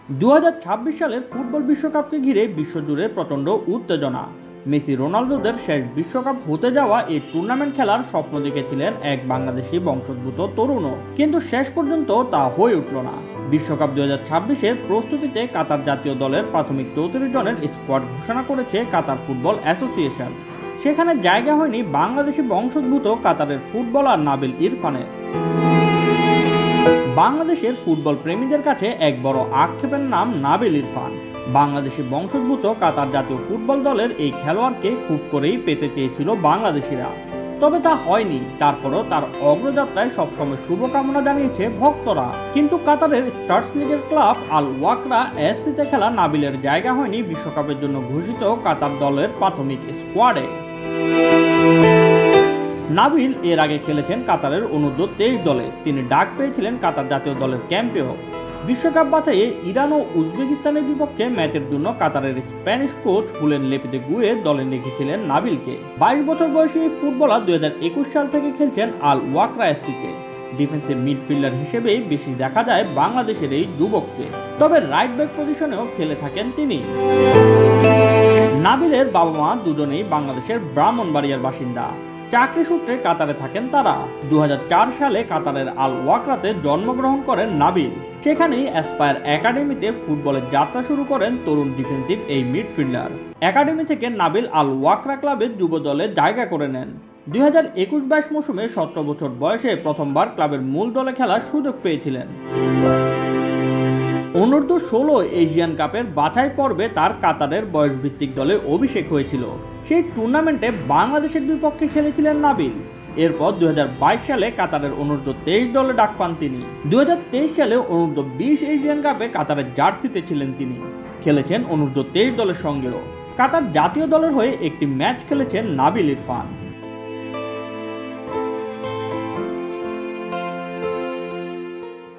2026 সালের ফুটবল বিশ্বকাপকে ঘিরে বিশ্বজুড়ে প্রচণ্ড উত্তেজনা। মেসি রোনালদোদের শেষ বিশ্বকাপ হতে যাওয়া এই টুর্নামেন্ট খেলার স্বপ্ন দেখেছিলেন এক বাংলাদেশি বংশোদ্ভূত তরুণও, কিন্তু শেষ পর্যন্ত তা হয়ে উঠল না। বিশ্বকাপ 2026-এর প্রস্তুতিতে কাতার জাতীয় দলের প্রাথমিক 34 জনের স্কোয়াড ঘোষণা করেছে কাতার ফুটবল অ্যাসোসিয়েশন। সেখানে জায়গা হয়নি বাংলাদেশি বংশোদ্ভূত কাতারের ফুটবলার নাবিল ইরফানের। বাংলাদেশের ফুটবল প্রেমীদের কাছে এক বড় আক্ষেপের নাম নাবিল ইরফান। বাংলাদেশি বংশোদ্ভূত কাতার জাতীয় ফুটবল দলের এই খেলোয়াড়কে খুব করেই পেতে চেয়েছিল বাংলাদেশিরা, তবে তা হয়নি। তারপরও তার অগ্রযাত্রায় সবসময় শুভকামনা জানিয়েছে ভক্তরা। কিন্তু কাতারের স্টার্স লিগের ক্লাব আল ওয়াকরা এসসিতে খেলা নাবিলের জায়গা হয়নি বিশ্বকাপের জন্য ঘোষিত কাতার দলের প্রাথমিক স্কোয়াডে। নাবিল এর আগে খেলেছেন কাতারের অনূর্ধ্ব-23 দলে। তিনি ডাক পেয়েছিলেন কাতার জাতীয় দলের ক্যাম্পেও। বিশ্বকাপ বাছাইয়ে ইরান ও উজবেকিস্তানের বিপক্ষে ম্যাচের জন্য কাতারের স্প্যানিশ কোচ হুলেন লোপেতেগুয়ে দলে রেখেছিলেন নাবিলকে। 22 বছর বয়সী ফুটবলার 2021 সাল থেকে খেলছেন আল ওয়াকরা এসসিতে। ডিফেন্সিভ মিডফিল্ডার হিসেবেই বেশি দেখা যায় বাংলাদেশের এই যুবককে, তবে রাইট ব্যাক পজিশনেও খেলে থাকেন তিনি। নাবিলের বাবা মা দুজনেই বাংলাদেশের ব্রাহ্মণবাড়িয়ার বাসিন্দা। চাকরি সূত্রে কাতারে থাকেন তারা। 2004 সালে কাতারের আল ওয়াকরাতে জন্মগ্রহণ করেন নাবিল। সেখানেই অ্যাসপায়ার একাডেমিতে ফুটবলের যাত্রা শুরু করেন তরুণ ডিফেন্সিভ এই মিডফিল্ডার। একাডেমি থেকে নাবিল আল ওয়াকরা ক্লাবের যুব দলে জায়গা করে নেন। 2021-22 মৌসুমে 17 বছর বয়সে প্রথমবার ক্লাবের মূল দলে খেলার সুযোগ পেয়েছিলেন। অনূর্ধ্ব-16 এশিয়ান কাপের বাছাই পর্বে তার কাতারের বয়সভিত্তিক দলে অভিষেক হয়েছিল। সেই টুর্নামেন্টে বাংলাদেশের বিপক্ষে খেলেছিলেন নাবিল। এরপর 2022 সালে কাতারের অনূর্ধ্ব-23 দলে ডাক পান তিনি। 2023 সালে অনূর্ধ্ব-20 এশিয়ান কাপে কাতারের জার্সিতে ছিলেন তিনি। খেলেছেন অনূর্ধ্ব-23 দলের সঙ্গেও। কাতার জাতীয় দলের হয়ে একটি ম্যাচ খেলেছেন নাবিল ইরফান।